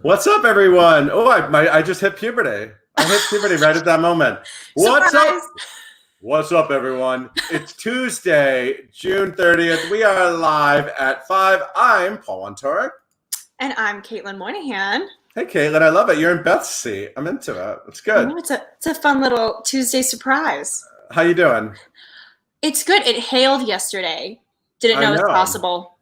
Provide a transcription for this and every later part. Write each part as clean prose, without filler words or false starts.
What's up, everyone? Oh, I just hit puberty. I hit puberty right at that moment. What's up? Surprise! What's up, everyone? It's Tuesday, June 30th. We are live at 5. I'm Paul Wontorek. And I'm Caitlin Moynihan. Hey, Caitlin, I love it. You're in Beth's seat. I'm into it. It's good. Oh, it's a fun little Tuesday surprise. How you doing? It's good. It hailed yesterday. Didn't know it was possible.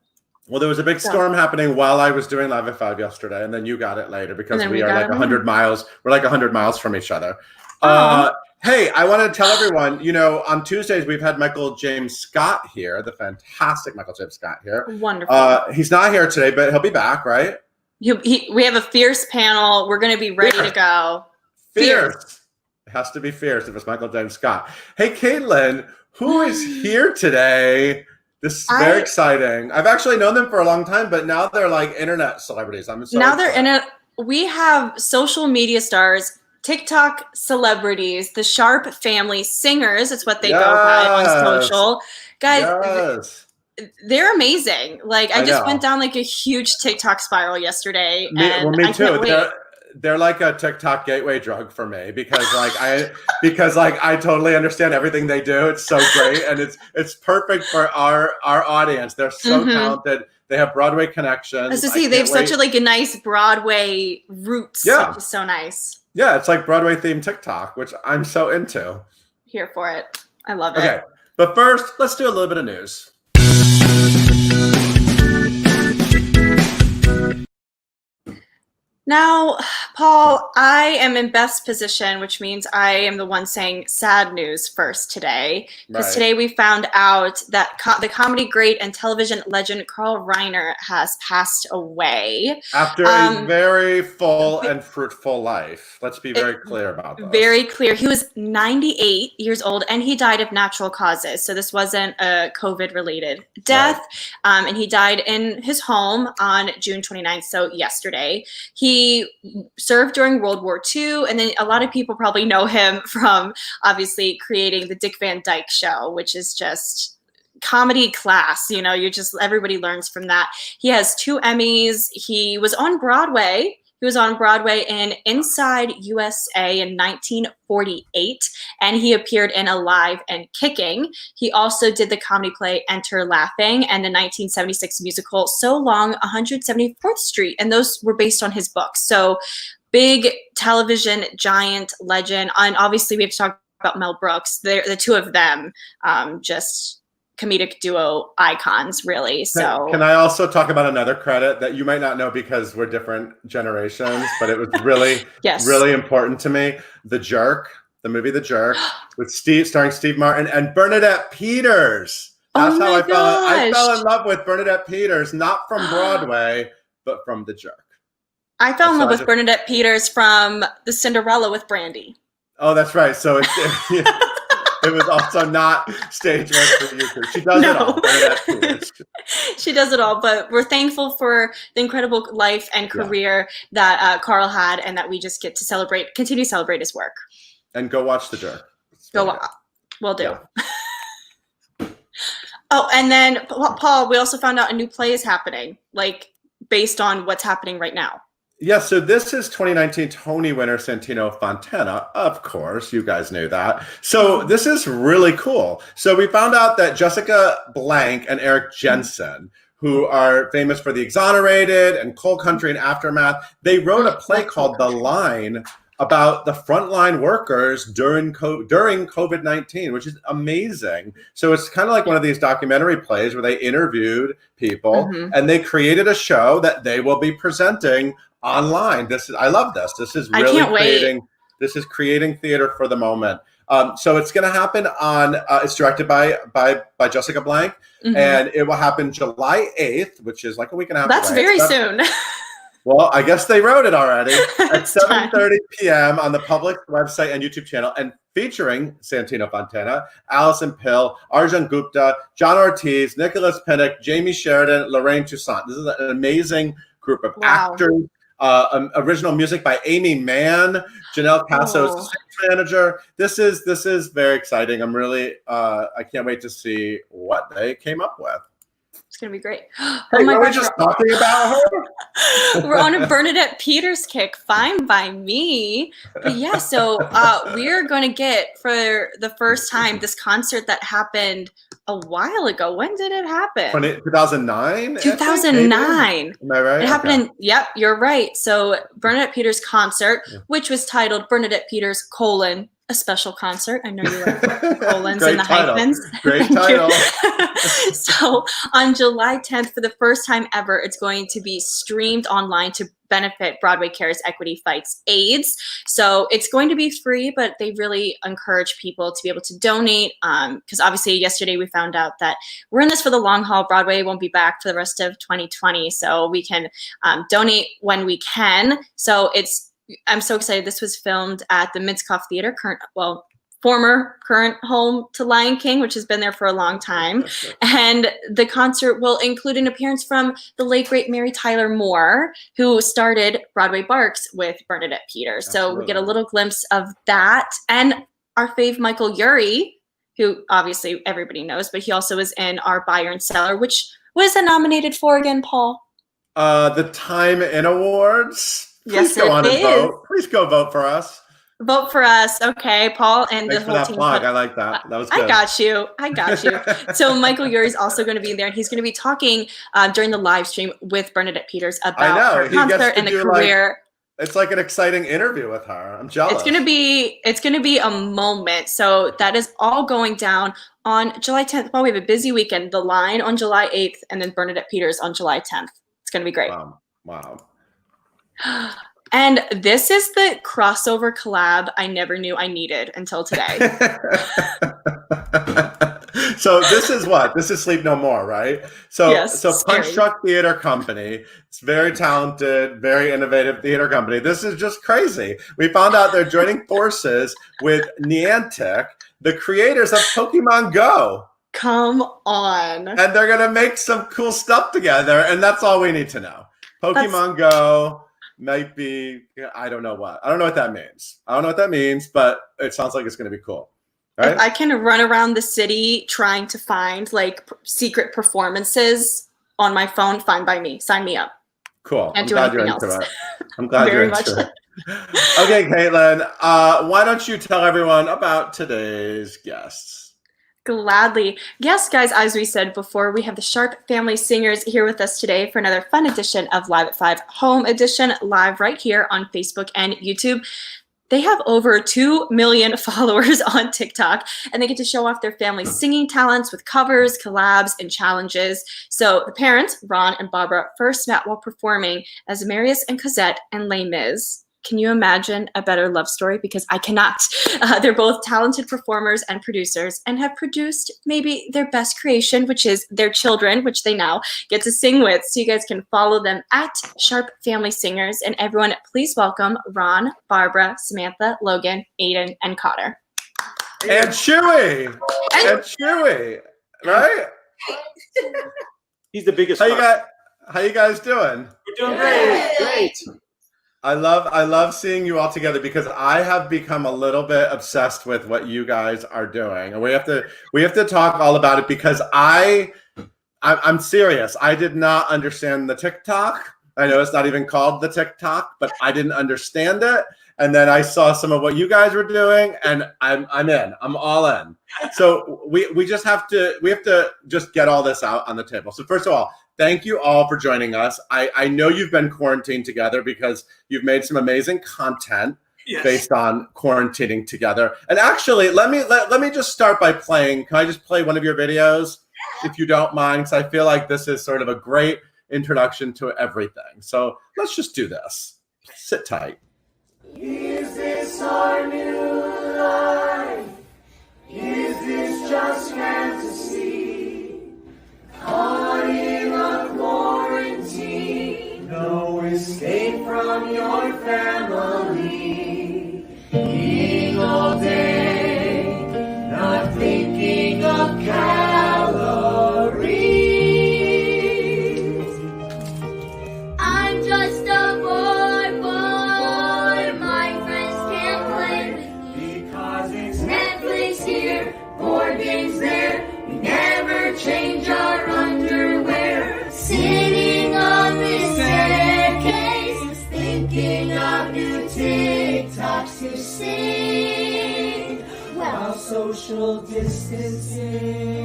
Well, there was a big storm happening while I was doing Live at 5 yesterday, and then you got it later because we are like 100 miles. We're like 100 miles from each other. Hey, I want to tell everyone, on Tuesdays, we've had Michael James Scott here, the fantastic Michael James Scott here. Wonderful. He's not here today, but he'll be back, right? We have a fierce panel. We're going to be ready to go. Fierce. It has to be fierce if it's Michael James Scott. Hey, Caitlin, who is here today? This is very exciting. I've actually known them for a long time, but now they're like internet celebrities. I'm so excited. We have social media stars, TikTok celebrities, the Sharp family singers. It's what they go by on social. Guys, they're amazing. Like I just went down like a huge TikTok spiral yesterday. Me too. They're like a TikTok gateway drug for me because I totally understand everything they do. It's so great, and it's perfect for our audience. They're so talented. They have Broadway connections. As to see, they have such a nice Broadway roots. Yeah, which is so nice. Yeah, it's like Broadway themed TikTok, which I'm so into. Here for it. I love it. Okay, but first, let's do a little bit of news. Now, Paul, I am in Beth's position, which means I am the one saying sad news first today. Because today we found out that the comedy great and television legend Carl Reiner has passed away. After a very full and fruitful life. Let's be very clear about that. Very clear. He was 98 years old, and he died of natural causes. So this wasn't a COVID-related death. Right. And he died in his home on June 29th, so yesterday. He served during World War II, and then a lot of people probably know him from obviously creating the Dick Van Dyke Show, which is just comedy class. Everybody learns from that. He has 2 Emmys. He was on Broadway. He was on Broadway in Inside USA in 1948, and he appeared in Alive and Kicking. He also did the comedy play Enter Laughing and the 1976 musical So Long 174th Street, and those were based on his books. So big television giant legend. And obviously we have to talk about Mel Brooks. The two of them just comedic duo icons, really. So can I also talk about another credit that you might not know because we're different generations, but it was really really important to me? The Jerk, the movie The Jerk, with starring Steve Martin and Bernadette Peters. That's how I fell in love with Bernadette Peters, not from Broadway, but from The Jerk. I fell in love with Bernadette Peters from The Cinderella with Brandy. Oh, that's right. So it was also not stage work for you. She does it all. She does it all, but we're thankful for the incredible life and career that Carl had, and that we just get to continue to celebrate his work. And go watch The Jerk. Will do. Yeah. Oh, and then Paul, we also found out a new play is happening, based on what's happening right now. Yeah, so this is 2019 Tony winner Santino Fontana. Of course, you guys knew that. So this is really cool. So we found out that Jessica Blank and Eric Jensen, who are famous for The Exonerated and Coal Country and Aftermath, they wrote a play called The Line about the frontline workers during COVID-19, which is amazing. So it's kind of like one of these documentary plays where they interviewed people and they created a show that they will be presenting online. I love this. This is really creating theater for the moment. So it's going to happen on. It's directed by Jessica Blank, and it will happen July 8th, which is like a week and a half. That's very soon. Well, I guess they wrote it already at 7:30 p.m. on the public website and YouTube channel, and featuring Santino Fontana, Alison Pill, Arjun Gupta, John Ortiz, Nicholas Pinnock, Jamie Sheridan, Lorraine Toussaint. This is an amazing group of actors. Original music by Amy Mann, Janelle Casso's manager. This is very exciting. I'm really I can't wait to see what they came up with. It's gonna be great. Hey, Oh my were we gosh, just talking about her? we're on a Bernadette Peters kick. Fine by me. But yeah, so we're going to get for the first time this concert that happened a while ago. When did it happen? 2009? 2009. Am I right? It happened in, yep, you're right. So Bernadette Peters concert, which was titled Bernadette Peters, a special concert. I know you like colons and the hyphens. Great title. So on July 10th, for the first time ever, it's going to be streamed online to benefit Broadway Cares Equity Fights AIDS. So it's going to be free, but they really encourage people to be able to donate. Because obviously yesterday we found out that we're in this for the long haul. Broadway won't be back for the rest of 2020. So we can donate when we can. So I'm so excited. This was filmed at the Minskoff Theater, current home to Lion King, which has been there for a long time. And the concert will include an appearance from the late, great Mary Tyler Moore, who started Broadway Barks with Bernadette Peters. Absolutely. So we get a little glimpse of that. And our fave, Michael Urie, who obviously everybody knows, but he also was in our Buyer and Seller, which was nominated for again, Paul? The Time In Awards. Please Yes, go on and vote. Please go vote for us. Vote for us, okay, Paul, and Thanks the whole for that team. plug. I like that. That was good. I got you. So Michael Urie is also going to be there, and he's going to be talking during the live stream with Bernadette Peters about her concert and the career. It's like an exciting interview with her. I'm jealous. It's gonna be a moment. So that is all going down on July 10th. Well, we have a busy weekend. The Line on July 8th, and then Bernadette Peters on July 10th. It's gonna be great. Wow. And this is the crossover collab I never knew I needed until today. So this is what? This is Sleep No More, right? So, yes, so Punch Drunk Theater Company. It's very talented, very innovative theater company. This is just crazy. We found out they're joining forces with Niantic, the creators of Pokemon Go. Come on. And they're going to make some cool stuff together. And that's all we need to know. Pokemon Go might be, I don't know what. I don't know what that means. But it sounds like it's going to be cool. Right? If I can run around the city trying to find like secret performances on my phone, fine by me. Sign me up. Cool. I'm glad you're into it. I'm glad you're into it. Okay, Caitlin, why don't you tell everyone about today's guests? Gladly. Yes, guys, as we said before, we have the Sharp Family Singers here with us today for another fun edition of Live at 5 Home Edition, live right here on Facebook and YouTube. They have over 2 million followers on TikTok, and they get to show off their family's singing talents with covers, collabs, and challenges. So the parents, Ron and Barbara, first met while performing as Marius and Cosette and Les Mis. Can you imagine a better love story? Because I cannot. They're both talented performers and producers and have produced maybe their best creation, which is their children, which they now get to sing with. So you guys can follow them at Sharp Family Singers. And everyone, please welcome Ron, Barbara, Samantha, Logan, Aiden, and Cotter. And Chewy. Right? He's the biggest. How you guys doing? We're doing great. I love seeing you all together because I have become a little bit obsessed with what you guys are doing, and we have to talk all about it because I'm serious. I did not understand the TikTok. I know it's not even called the TikTok, but I didn't understand it. And then I saw some of what you guys were doing, and I'm in. I'm all in. So we have to just get all this out on the table. So first of all, thank you all for joining us. I know you've been quarantined together because you've made some amazing content based on quarantining together. And actually, let me just start by playing. Can I just play one of your videos, if you don't mind? Because I feel like this is sort of a great introduction to everything. So let's just do this. Sit tight. Is this our new life? Is this just fantasy? Caught in a quarantine, no escape from your family. Eating all day, not thinking of calories. I'm just a boy, my friends can't play with sing while social distancing.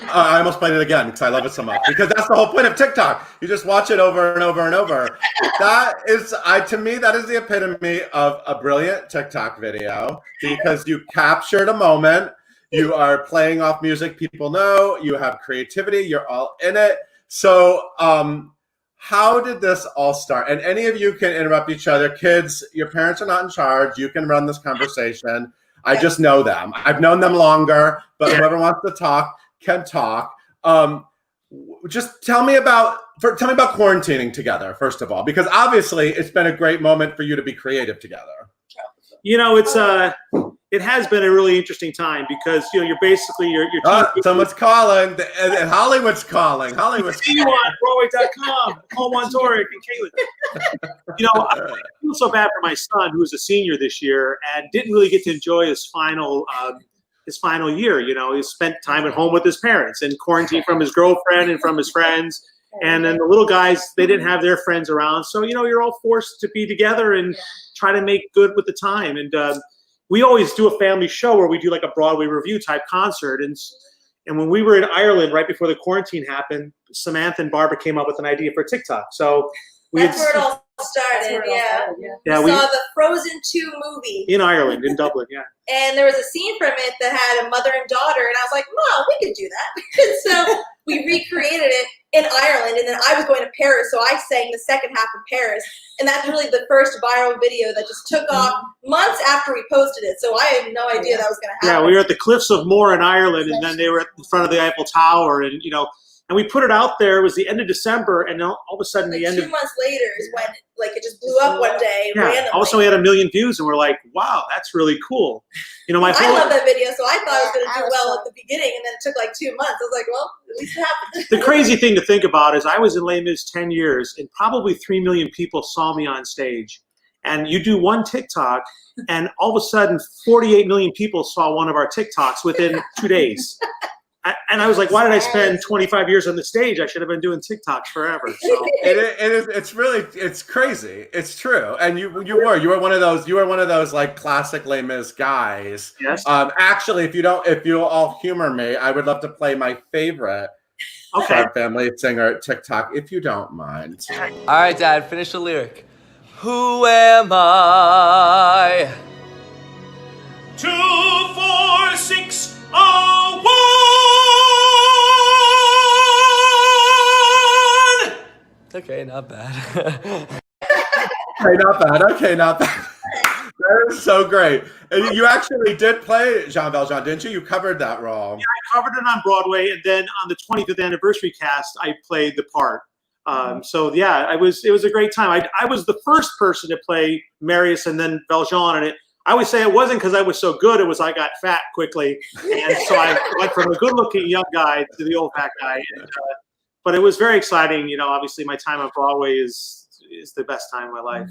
I almost played it again because I love it so much. Because that's the whole point of TikTok. You just watch it over and over and over. That is, to me, that is the epitome of a brilliant TikTok video because you captured a moment. You are playing off music people know. You have creativity. You're all in it. So, how did this all start? And any of you can interrupt each other. Kids, your parents are not in charge. You can run this conversation. I just know them. I've known them longer, but whoever wants to talk can talk. Just tell me about quarantining together, first of all, because obviously it's been a great moment for you to be creative together. You know, it has been a really interesting time because you're basically your someone's calling. And Hollywood's calling. Hollywood's see you on Broadway.com. Home on Toric and Caitlin. I feel so bad for my son who was a senior this year and didn't really get to enjoy his final year. He spent time at home with his parents and quarantined from his girlfriend and from his friends. And then the little guys, they didn't have their friends around. So, you're all forced to be together and try to make good with the time. And we always do a family show where we do like a Broadway review type concert. And when we were in Ireland right before the quarantine happened, Samantha and Barbara came up with an idea for TikTok. So that's where it all started. Yeah, we saw the Frozen 2 movie in Ireland, in Dublin. Yeah, and there was a scene from it that had a mother and daughter, and I was like, "Mom, we could do that." And so we recreated it in Ireland, and then I was going to Paris, so I sang the second half of Paris, and that's really the first viral video that just took off months after we posted it. So I had no idea that was going to happen. Yeah, we were at the Cliffs of Moher in Ireland, and then they were at the front of the Eiffel Tower, and and we put it out there. It was the end of December, and all of a sudden, the end 2 months later is when it just blew up one day. Yeah, randomly. all of a sudden we had 1 million views, and we're like, "Wow, that's really cool." I love that video, so I thought I was going to do well at the beginning, and then it took like 2 months. I was like, "Well, at least it happened." The crazy thing to think about is I was in Les Mis 10 years, and probably 3 million people saw me on stage. And you do one TikTok, and all of a sudden, 48 million people saw one of our TikToks within 2 days. And I was like, why did I spend 25 years on the stage? I should have been doing TikToks forever. So it's crazy. It's true. And you were one of those like classic Les Mis guys. Yes. Actually, if you'll all humor me, I would love to play my favorite family singer TikTok, if you don't mind. All right, Dad, finish the lyric. Who am I? 2, 4, 6, 0, 1. Okay, not bad. Okay, not bad. That is so great. And you actually did play Jean Valjean, didn't you? You covered that role. Yeah, I covered it on Broadway, and then on the 25th anniversary cast, I played the part. So yeah, it was a great time. I was the first person to play Marius and then Valjean, and I always say it wasn't because I was so good. It was I got fat quickly, and so I went from a good-looking young guy to the old fat guy. And, but it was very exciting. Obviously my time on Broadway is the best time of my life.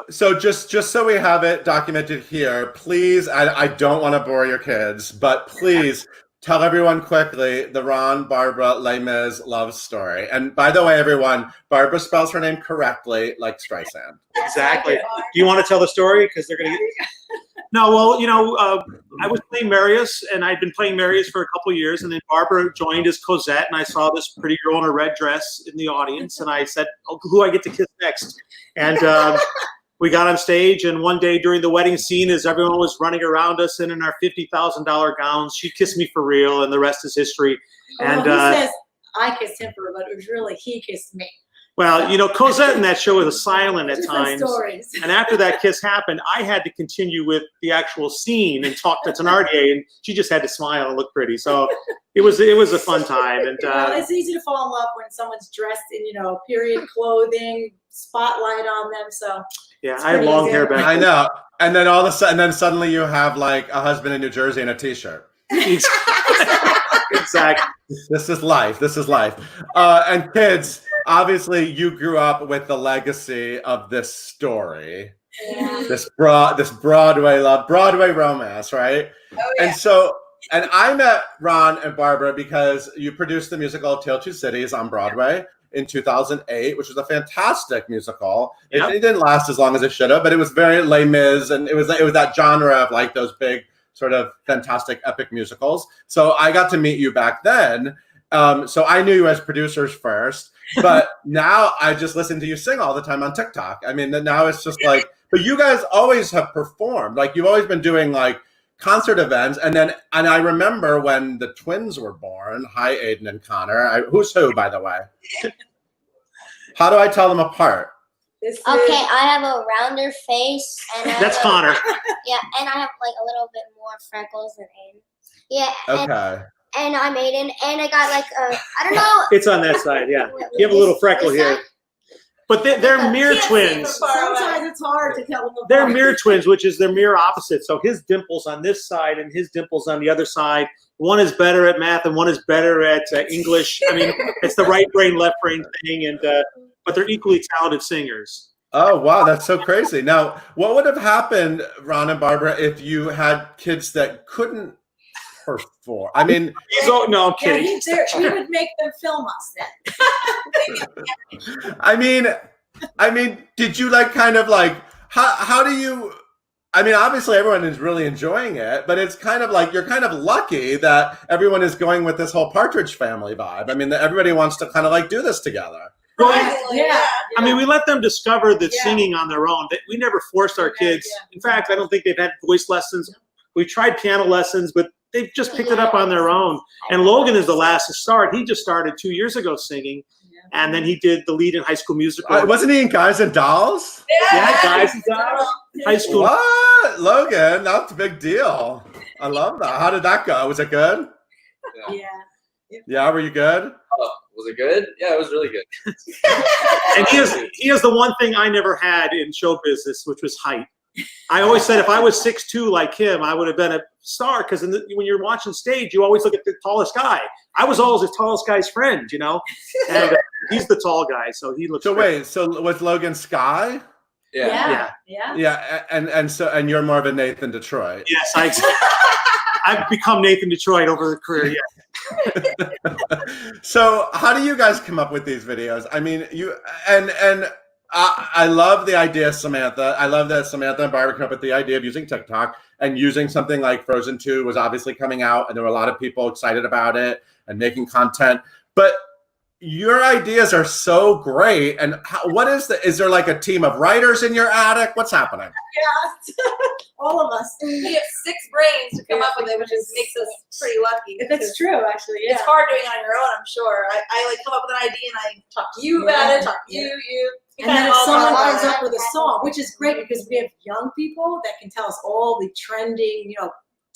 So just so we have it documented here, please. I don't want to bore your kids, but please. Tell everyone quickly the Ron Barbara Les Mis love story. And by the way, everyone, Barbara spells her name correctly, like Streisand. Exactly. Do you want to tell the story? Because they're going to get... No, well, I was playing Marius, and I'd been playing Marius for a couple of years, and then Barbara joined as Cosette, and I saw this pretty girl in a red dress in the audience, and I said, "Oh, who do I get to kiss next?" And we got on stage, and one day during the wedding scene, as everyone was running around us and in our $50,000 gowns, she kissed me for real, and the rest is history. And he says I kissed him for real, but it was really he kissed me. Well, Cosette in that show was silent at times. Stories. And after that kiss happened, I had to continue with the actual scene and talk to Thenardier, and she just had to smile and look pretty. So it was a fun time. And it's easy to fall in love when someone's dressed in period clothing, spotlight on them. So yeah, I had long hair back then. I know. And then all of a sudden, suddenly you have like a husband in New Jersey and a T-shirt. Exactly. This is life. And kids, obviously, you grew up with the legacy of this story, this Broadway love, Broadway romance, right? Oh, yeah. And so And I met Ron and Barbara because you produced the musical Tale of Two Cities on Broadway in 2008, which was a fantastic musical. Yep. It didn't last as long as it should have, but it was very Les Mis, and it was that genre of like those big sort of fantastic epic musicals. So I got to meet you back then. So I knew you as producers first, but now I just listen to you sing all the time on TikTok. I mean, now it's just like, but you guys always have performed. Like you've always been doing like concert events. And I remember when the twins were born. Hi, Aiden and Connor. Who's who, by the way? How do I tell them apart? This Okay, is- I have a rounder face, and That's Connor. Yeah, and I have like a little bit more freckles than Aiden. Yeah, Okay. and I'm Aiden, and I got like I don't know. It's on that side, yeah. You have a little freckle this here. side? But they're mirror Can't see twins. from far away. Sometimes it's hard to tell them apart. They're mirror twins, which is their mirror opposite. So his dimples on this side and his dimples on the other side. One is better at math and one is better at English. I mean, it's the right brain, left brain thing, and but they're equally talented singers. Oh, wow. That's so crazy. Now, what would have happened, Ron and Barbara, if you had kids that couldn't perform? I mean, No, I'm Yeah, kidding. we would make them film us then. I mean, did you like kind of like, how do you, I mean, obviously everyone is really enjoying it, but it's kind of like, you're kind of lucky that everyone is going with this whole Partridge Family vibe. I mean, that everybody wants to kind of like do this together. Well, Yeah. I mean, we let them discover the Yeah. singing on their own. We never forced our kids. Yeah. In fact, I don't think they've had voice lessons. We tried piano lessons, but they've just picked it up on their own. And Logan is the last to start. He just started 2 years ago singing, and then he did the lead in High School Musical. Wasn't he in Guys and Dolls? Yeah, Guys and Dolls. High School. What? Logan, that's a big deal. I love that. How did that go? Was it good? Yeah. Yeah, were you good? Was it good? Yeah, it was really good. And he has the one thing I never had in show business, which was height. I always said if I was 6'2" like him, I would have been a star, because when you're watching stage, you always look at the tallest guy. I was always the tallest guy's friend, you know? And he's the tall guy, so he looks So great. wait, so was Logan Sky? Yeah. Yeah. Yeah. Yeah, and you're more of a Nathan Detroit. Yes, I've become Nathan Detroit over the career, yeah. So how do you guys come up with these videos? I mean, I love the idea, Samantha. I love that Samantha and Barbara come up with the idea of using TikTok and using something like Frozen 2 was obviously coming out, and there were a lot of people excited about it and making content. But your ideas are so great. And is there like a team of writers in your attic? What's happening? Yeah. All of us. We have 6 brains to come up with it, which makes us pretty lucky. That's true, actually. Yeah. It's hard doing it on your own, I'm sure. I like come up with an idea and I talk to you about it, talk to you. And then if someone comes about up with a song, which is great because we have young people that can tell us all the trending,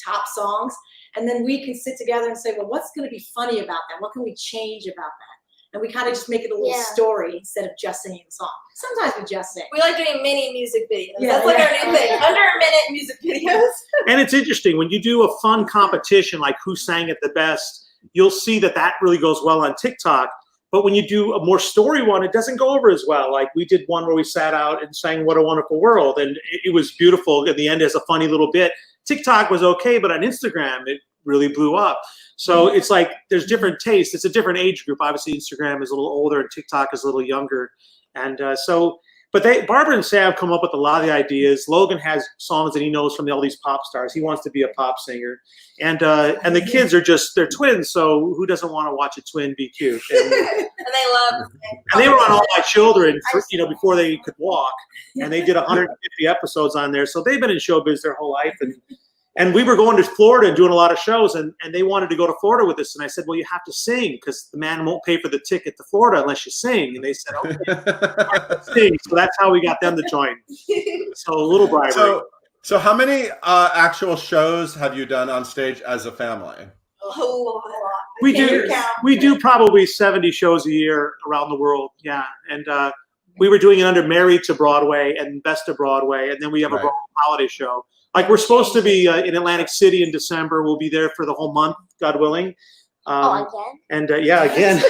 top songs. And then we can sit together and say, well, what's going to be funny about that? What can we change about that? And we kind of just make it a little Yeah. story instead of just singing the song. Sometimes we just sing. We like doing mini music videos. Yeah, That's like yeah. our new thing. Under a minute music videos. And it's interesting when you do a fun competition like who sang it the best, you'll see that really goes well on TikTok. But when you do a more story one, it doesn't go over as well. Like we did one where we sat out and sang What a Wonderful World, and it was beautiful. In the end, as a funny little bit. TikTok was okay, but on Instagram, it really blew up. So it's like there's different tastes. It's a different age group. Obviously, Instagram is a little older and TikTok is a little younger. And but Barbara and Sam come up with a lot of the ideas. Logan has songs that he knows from all these pop stars. He wants to be a pop singer. And the kids they're twins, so who doesn't want to watch a twin be cute? And And they love they were on All My Children, before they could walk. And they did 150 episodes on there. So they've been in showbiz their whole life. And we were going to Florida and doing a lot of shows, and they wanted to go to Florida with us. And I said, well, you have to sing because the man won't pay for the ticket to Florida unless you sing. And they said, okay, sing. So that's how we got them to join. So a little bribery. So how many actual shows have you done on stage as a family? a whole lot. We Can't do. count. We do probably 70 shows a year around the world. Yeah. And we were doing it under Married to Broadway and Best of Broadway. And then we have a Right. Broadway holiday show. Like we're supposed to be in Atlantic City in December. We'll be there for the whole month, God willing. Again? And again,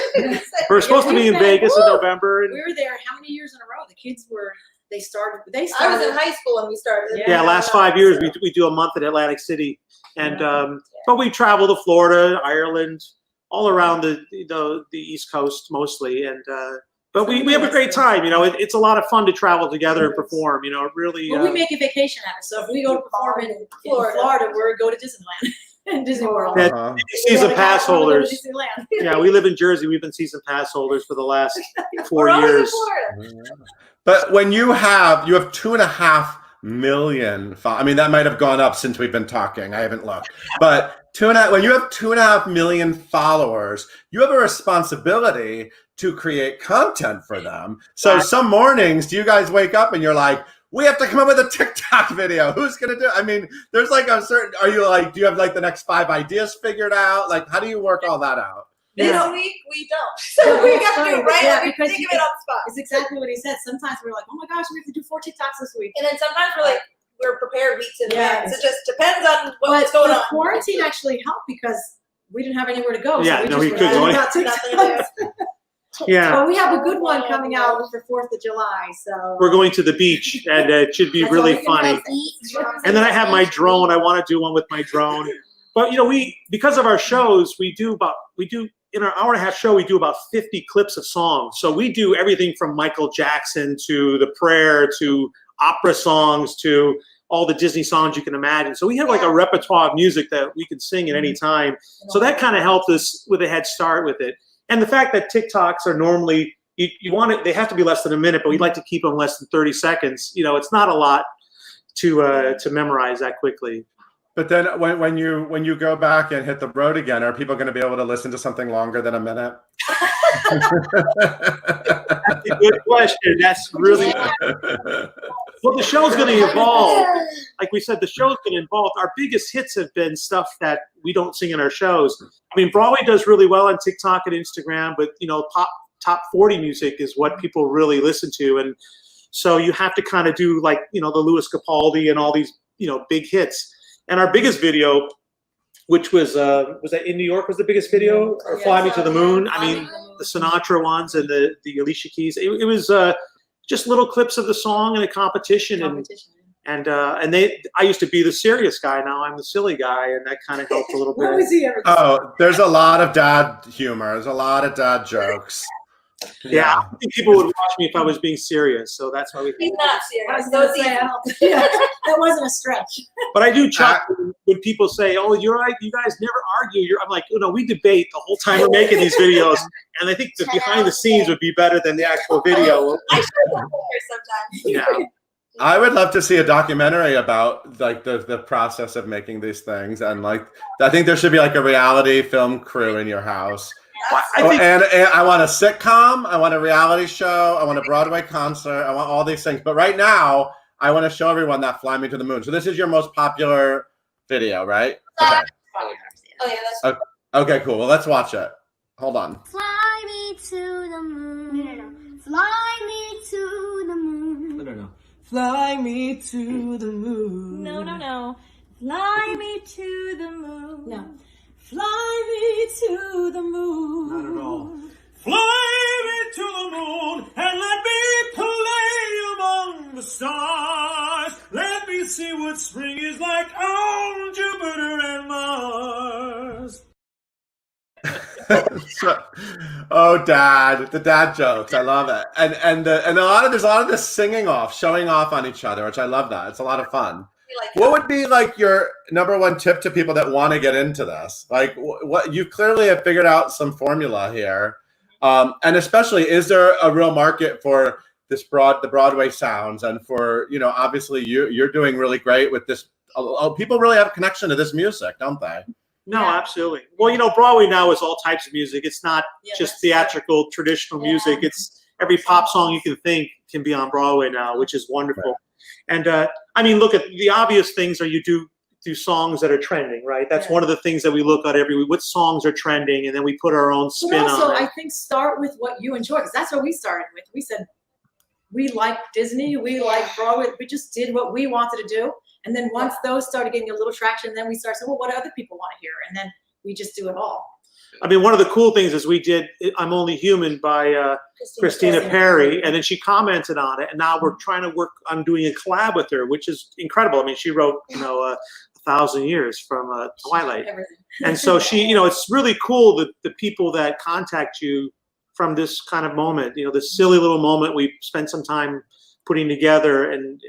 we're supposed to be in Vegas in November. And We were there how many years in a row? The kids were They started. I was in high school when we started. Yeah, last 5 years we do a month in Atlantic City, and but we travel to Florida, Ireland, all around the East Coast mostly, and but we have a great time. You know, it's a lot of fun to travel together and perform. You know, it really. Well, we make a vacation out of it. So if we go to perform in Florida, we go to Disneyland and Disney World. Yeah, season pass holders. Disneyland. Yeah, we live in Jersey. We've been season pass holders for the last 4 We're always in years. Florida. But when you have 2.5 million, I mean, that might have gone up since we've been talking. I haven't looked, but when you have 2.5 million followers, you have a responsibility to create content for them. So some mornings, do you guys wake up and you're like, we have to come up with a TikTok video? Who's gonna do it? I mean, there's like a certain. Are you like? Do you have like the next 5 ideas figured out? Like, how do you work all that out? This week we don't. So we got to do it right. Yeah, We because think of it on the spot. It's exactly what he said. Sometimes we're like, oh my gosh, we have to do 4 TikToks this week. And then sometimes we're prepared weeks in Yeah. advance. It just depends on But what's going the on. quarantine actually helped because we didn't have anywhere to go. Yeah, so no, we we just couldn't were go writing about Nothing to TikToks. Yeah, But we have a good one coming out for 4th of July. So we're going to the beach, and it should be That's really all we can funny. And then I have my drone. I want to do one with my drone. But you know, because of our shows, we do in our hour and a half show, we do about 50 clips of songs. So we do everything from Michael Jackson to The Prayer to opera songs to all the Disney songs you can imagine. So we have like a repertoire of music that we can sing at any time. So that kind of helped us with a head start with it. And the fact that TikToks are normally, you want it, they have to be less than a minute, but we'd like to keep them less than 30 seconds. You know, it's not a lot to memorize that quickly. But then when you go back and hit the road again, are people going to be able to listen to something longer than a minute? That's a good question. That's really well. The show's going to evolve. Like we said, the show's going to evolve. Our biggest hits have been stuff that we don't sing in our shows. I mean, Broadway does really well on TikTok and Instagram, but you know, top 40 music is what people really listen to, and so you have to kind of do like, you know, the Louis Capaldi and all these, you know, big hits. And our biggest video, which was that in New York, was the biggest video, or Fly Me to the Moon. I mean, the Sinatra ones and the Alicia Keys. It was just little clips of the song in a competition. And I used to be the serious guy. Now I'm the silly guy, and that kind of helped a little bit. what was he ever? Oh, there's a lot of dad humor. There's a lot of dad jokes. Yeah, I think people would watch me if I was being serious, so that's why we. He's not I was serious. gonna So say, it's I don't- that wasn't a stretch. But I do chuckle when people say, "Oh, you're right. You guys never argue." I'm like, no, we debate the whole time we're making these videos, and I think the behind the scenes would be better than the actual video. I should have sometimes. Yeah. I would love to see a documentary about like the process of making these things, and like I think there should be like a reality film crew in your house. I think and I want a sitcom, I want a reality show, I want a Broadway concert, I want all these things. But right now, I want to show everyone that Fly Me to the Moon. So this is your most popular video, right? Okay. Oh yeah, that's Okay, cool. Well, let's watch it. Hold on. Fly me to the moon. Fly me to the moon. No. Fly me to the moon. No. Fly me to the moon. No. Fly me to the moon. not at all. Fly me to the moon and let me play among the stars. Let me see what spring is like on Jupiter and Mars. Oh, Dad, the dad jokes. I love it. And there's a lot of this singing off, showing off on each other, which I love that. It's a lot of fun. What would be like your number one tip to people that want to get into this? Like what you clearly have figured out some formula here. And especially, is there a real market for the Broadway sounds? And for, you know, obviously you're doing really great with this. People really have a connection to this music, don't they? No, absolutely. Well, you know, Broadway now is all types of music. It's not just theatrical, traditional music. It's every pop song you can think can be on Broadway now, which is wonderful. Right. And I mean, look at the obvious things are you do songs that are trending, right? That's one of the things that we look at every week. What songs are trending, and then we put our own spin also, on it. I think start with what you enjoy, because that's what we started with. We said we like Disney, we like Broadway. We just did what we wanted to do, and then once those started getting a little traction, then we started saying, well, what do other people want to hear? And then we just do it all. I mean, one of the cool things is we did "I'm Only Human" by Christina Perri, and then she commented on it, and now we're trying to work on doing a collab with her, which is incredible. I mean, she wrote, 1,000 Years from Twilight, Everything. and so she, it's really cool that the people that contact you from this kind of moment, this silly little moment we spent some time putting together, and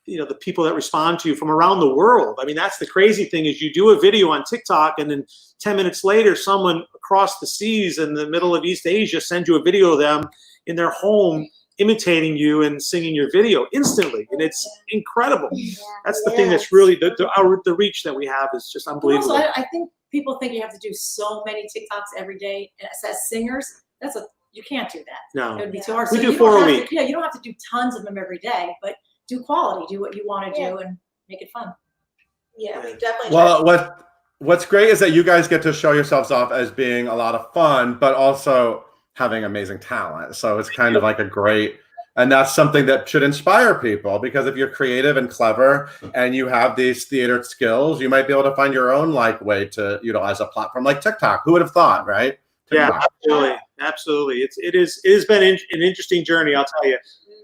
the people that respond to you from around the world. I mean, that's the crazy thing is you do a video on TikTok, and then 10 minutes later, someone across the seas in the middle of East Asia sends you a video of them in their home imitating you and singing your video instantly, and it's incredible. That's the thing that's really the reach that we have is just unbelievable. Also, I think people think you have to do so many TikToks every day as singers. You can't do that. No, it would be too hard. We So do you 4 don't a have week. to- you don't have to do tons of them every day, but do quality. Do what you want to do and make it fun. Yeah, we definitely. Well, what's great is that you guys get to show yourselves off as being a lot of fun, but also having amazing talent. So it's kind of like a great, and that's something that should inspire people, because if you're creative and clever and you have these theater skills, you might be able to find your own way to utilize a platform like TikTok. Who would have thought, right? Yeah, absolutely. It has been an interesting journey, I'll tell you.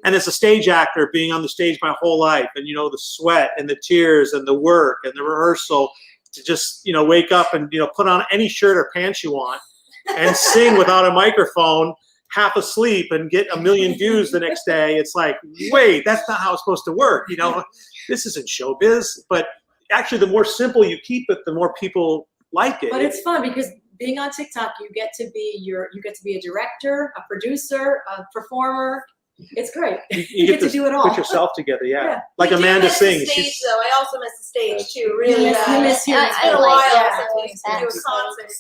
And as a stage actor, being on the stage my whole life, and the sweat and the tears and the work and the rehearsal, to just wake up and put on any shirt or pants you want and sing without a microphone, half asleep, and get 1 million views the next day. It's like, wait, that's not how it's supposed to work. This isn't showbiz. But actually, the more simple you keep it, the more people like it. But it's fun because being on TikTok, you get to be a director, a producer, a performer. It's great. You get to do it all. Put yourself together, yeah. Like We do Amanda miss sings. The stage, She's- though. I also miss the stage too. Really, You miss hearing it's been a I while like since that. we used to do a concert.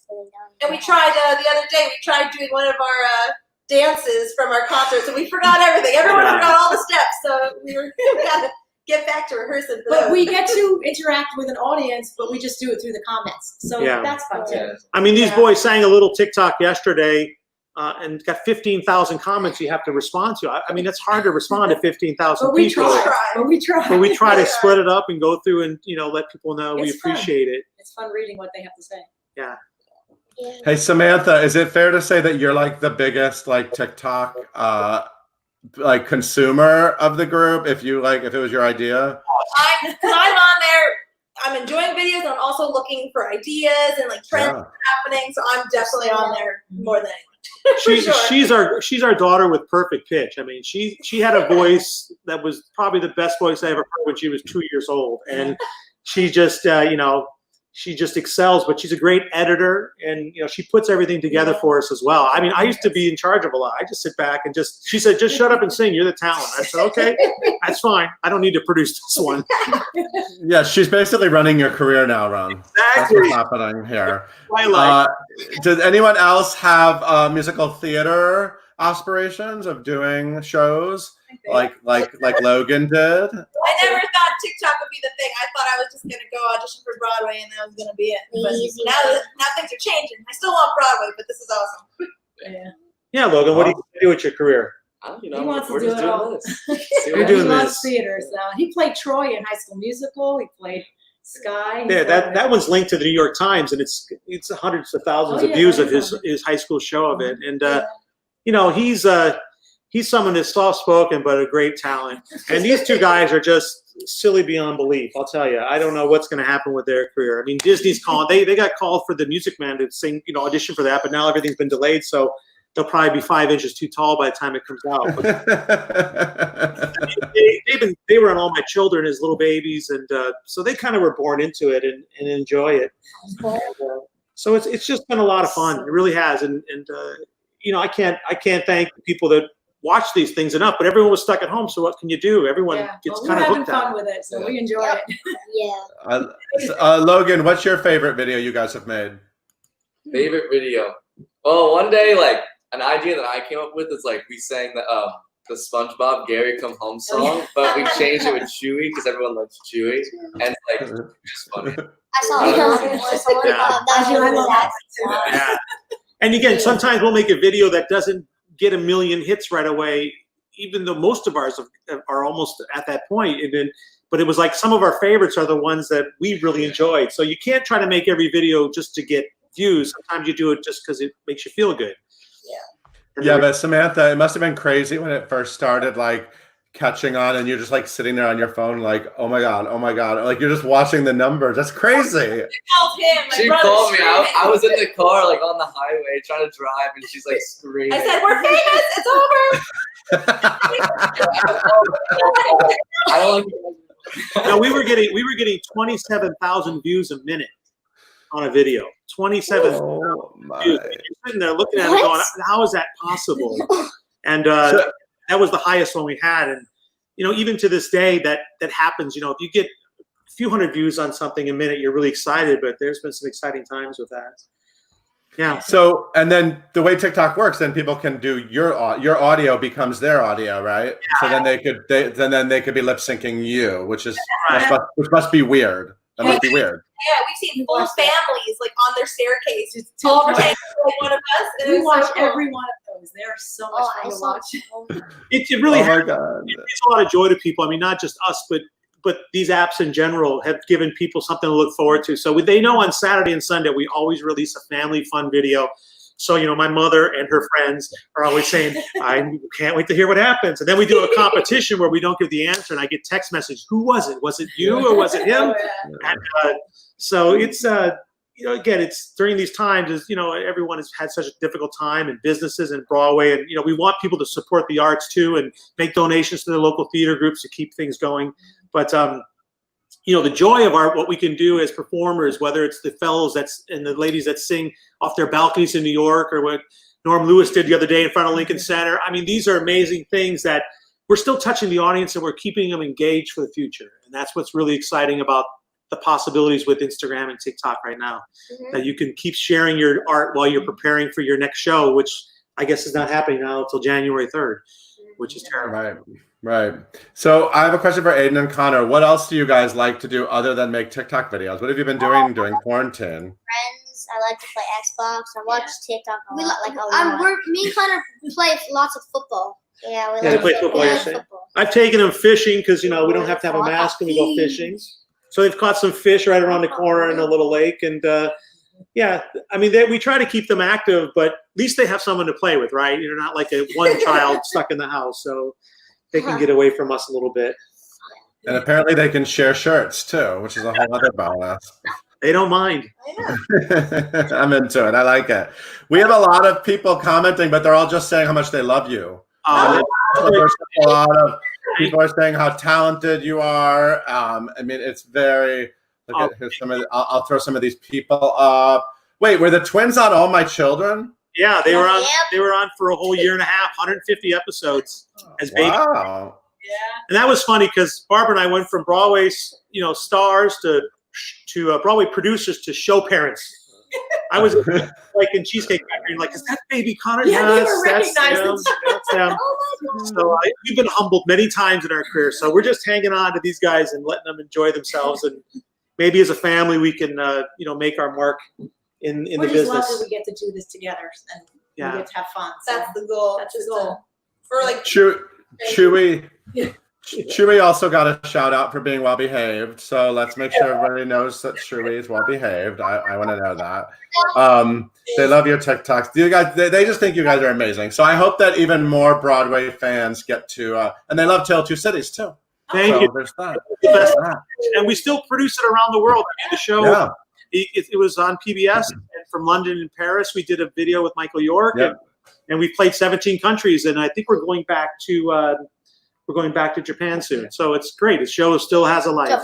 And we tried the other day. We tried doing one of our dances from our concerts, and we forgot everything. Everyone Yeah. forgot all the steps, so we got to get back to rehearsing. For But those. we get to interact with an audience, but we just do it through the comments. So Yeah. that's fun too. I mean, these boys sang a little TikTok yesterday and got 15,000 comments you have to respond to. I mean, it's hard to respond to 15,000 But we people. try. But we try. But we try to split it up and go through and, let people know we It's fun. appreciate it. It's fun reading what they have to say. Yeah. Hey, Samantha, is it fair to say that you're the biggest TikTok consumer of the group? If it was your idea? I'm on there. I'm enjoying videos, and I'm also looking for ideas and trends that are happening. So I'm definitely on there more than anyone. She's our daughter with perfect pitch. I mean, she had a voice that was probably the best voice I ever heard when she was 2 years old, and she just she just excels. But she's a great editor, and she puts everything together for us as well. I mean, I used to be in charge of a lot. I just sit back and she said, just shut up and sing. You're the talent. I said, okay, that's fine. I don't need to produce this one. Yeah, she's basically running your career now, Ron. That's Exactly. what's happening here. Twilight. Does anyone else have musical theater aspirations of doing shows like Logan did? I never thought TikTok would be the thing. I thought I was just gonna go audition for Broadway, and that was gonna be it. But now things are changing. I still want Broadway, but this is awesome. Yeah, Logan, what do you do with your career? He wants to do it all. You're doing he loves this. theater. So he played Troy in High School Musical. He played Sky. Yeah, that one's linked to the New York Times, and it's hundreds of thousands of views of his high school show of it. And he's someone that's soft spoken but a great talent. And these two guys are just silly beyond belief. I'll tell you. I don't know what's going to happen with their career. I mean, Disney's calling. They got called for the Music Man to sing, audition for that, but now everything's been delayed, so they'll probably be 5 inches too tall by the time it comes out. But they were on All My Children as little babies, and so they kind of were born into it and enjoy it. So it's just been a lot of fun. It really has, and I can't thank the people that watch these things enough. But everyone was stuck at home, so what can you do? Everyone gets kind of hooked We're having fun on with it, so we enjoy it. Yeah. Logan, what's your favorite video you guys have made? Favorite video? Oh, one day, an idea that I came up with is we sang the SpongeBob Gary Come Home song, but we changed it with Chewy because everyone loves Chewy, and it's just funny. I saw it. Yeah. And again, sometimes we'll make a video that doesn't get 1 million hits right away, even though most of ours are almost at that point. But it was some of our favorites are the ones that we really enjoyed. So you can't try to make every video just to get views. Sometimes you do it just because it makes you feel good. And Yeah, then but Samantha, it must have been crazy when it first started, like catching on, and you're just like sitting there on your phone, like, oh my god, like you're just watching the numbers. That's crazy. Help him. My She brother's called me. screaming. I was in the car, like on the highway, trying to drive, and she's like screaming. I said, "We're famous. It's over." I don't like. no, we were getting 27,000 views a minute on a video. 27 Oh my. views. You're sitting there looking at it going, how is that possible? And that was the highest one we had. And even to this day, that happens. If you get a few hundred views on something a minute, you're really excited. But there's been some exciting times with that. Yeah. So, and then the way TikTok works, then people can do your audio becomes their audio, right? So then they could be lip syncing you, which must be weird. That must be weird. Yeah, we've seen full families like on their staircase, all pretending like one of us. And it We was watch so cool. every one of those. They are so much fun to watch. It really Oh my has- god. it brings a lot of joy to people. I mean, not just us, but these apps in general have given people something to look forward to. So they know on Saturday and Sunday we always release a family fun video. So my mother and her friends are always saying, "I can't wait to hear what happens." And then we do a competition where we don't give the answer, and I get text message, "Who was it? Was it you or was it him?" And so it's again, it's during these times, as everyone has had such a difficult time, and businesses and Broadway, and we want people to support the arts too, and make donations to their local theater groups to keep things going. But the joy of what we can do as performers, whether it's the fellows and the ladies that sing off their balconies in New York, or what Norm Lewis did the other day in front of Lincoln Center. I mean, these are amazing things that we're still touching the audience, and we're keeping them engaged for the future. And that's what's really exciting about the possibilities with Instagram and TikTok right now, that you can keep sharing your art while you're preparing for your next show, which I guess is not happening now until January 3rd, which is terrible. Right. So I have a question for Aiden and Connor. What else do you guys like to do other than make TikTok videos? What have you been doing during quarantine? Friends. I like to play Xbox. I watch TikTok a lot. Me and Connor play lots of football. Yeah, we Yeah, like play football, you're saying? I've taken them fishing because we don't have to have a mask when we go fishing. So they've caught some fish right around the corner in a little lake, and I mean, we try to keep them active, but at least they have someone to play with, right? You're not like a one child stuck in the house, so they can get away from us a little bit. And apparently they can share shirts too, which is a whole other bonus. They don't mind. I'm into it. I like it. We have a lot of people commenting, but they're all just saying how much they love you. There's a lot of people are saying how talented you are. I mean, it's very. Look at here's some of. I'll throw some of these people up. Wait, were the twins on All My Children? Yeah, they were on. They were on for a whole year and a half, 150 episodes as babies. Wow. And that was funny because Barbara and I went from Broadway, stars to Broadway producers to show parents. I was like in Cheesecake Factory, like, is that baby Connor? Yeah, they Yes, were that's recognized. him. That's him. Oh my God. So we've been humbled many times in our career. So we're just hanging on to these guys and letting them enjoy themselves. And maybe as a family, we can, make our mark in the We're just glad that business. we get to do this together and Yeah. we get to have fun. So That's the goal. That's the Just goal. for like Chewy. Chewy also got a shout out for being well behaved. So let's make sure everybody knows that Chewy is well behaved. I want to know that. They love your TikToks. You guys, they just think you guys are amazing. So I hope that even more Broadway fans get to, and they love Tale of Two Cities too. Thank So you. there's that. Best. Yeah. And we still produce it around the world. I mean, the show, Yeah. it was on PBS, and from London and Paris, we did a video with Michael York, Yep. and we played 17 countries, and I think we're going back to Japan soon. So it's great. The show still has a life.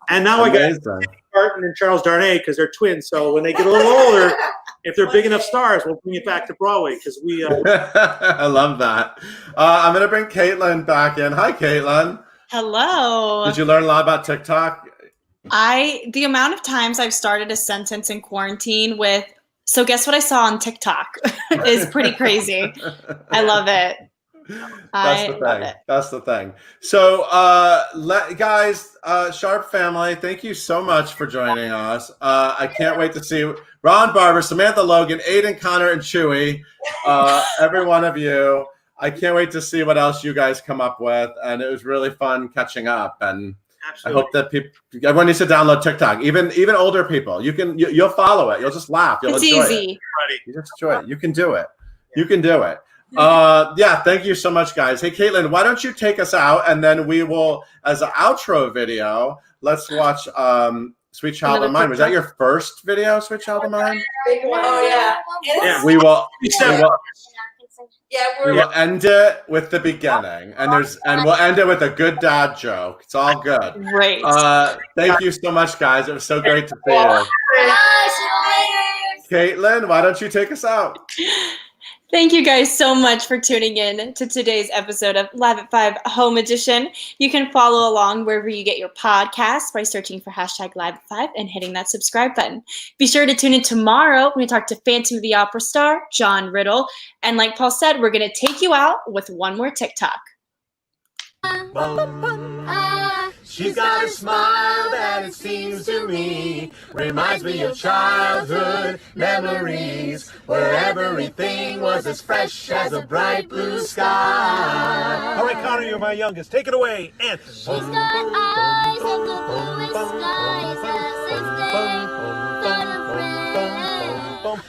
And now I got Amazing. Barton and Charles Darnay because they're twins. So when they get a little older, if they're big enough stars, we'll bring it back to Broadway because we. I love that. I'm going to bring Caitlin back in. Hi, Caitlin. Hello. Did you learn a lot about TikTok? The amount of times I've started a sentence in quarantine with, so guess what I saw on TikTok is pretty crazy. I love it. I love it. That's the thing. So, guys, Sharp family, thank you so much for joining us. I can't wait to see Ron Barber, Samantha Logan, Aiden, Connor, and Chewy, every one of you. I can't wait to see what else you guys come up with. And it was really fun catching up. And I Absolutely. hope that everyone needs to download TikTok. Even older people. You'll follow it. You'll just laugh. You'll It's enjoy it. easy. You just enjoy it. You can do it. You can do it. Yeah, thank you so much, guys. Hey, Caitlin, why don't you take us out, and then we will, as an outro video, let's watch Sweet Child Another of Mine. Was that TikTok? your first video, Sweet Child of Mine? Big one. Oh yeah. And Yeah. it's, We will yeah, we we're will end it with the beginning, and we'll end it with a good dad joke. It's all good. Great. Thank you so much, guys. It was so great to see you. Bye, see you later. Caitlin, why don't you take us out? Thank you guys so much for tuning in to today's episode of Live at 5 Home Edition. You can follow along wherever you get your podcasts by searching for hashtag Live at 5 and hitting that subscribe button. Be sure to tune in tomorrow when we talk to Phantom of the Opera star, John Riddle. And like Paul said, we're going to take you out with one more TikTok. She's got a smile that it seems to me reminds me of childhood memories where everything was as fresh as a bright blue sky. All right, Connor, you're my youngest. Take it away. And She's got eyes like the bluest skies as if they thought of rain.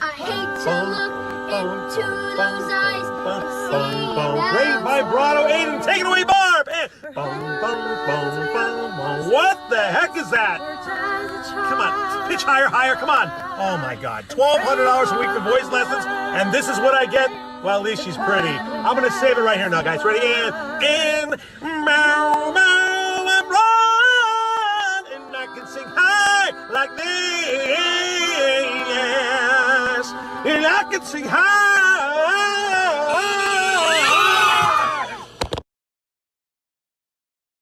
I hate to look into those eyes and see that great vibrato, Aiden. Take it away, Barb. And what the heck is that? Come on, pitch higher, higher. Come on. Oh my God, $1,200 a week for voice lessons, and this is what I get. Well, at least she's pretty. I'm gonna save it right here now, guys. Ready? And meow, meow, and run, and I can sing high like this, and I can sing high.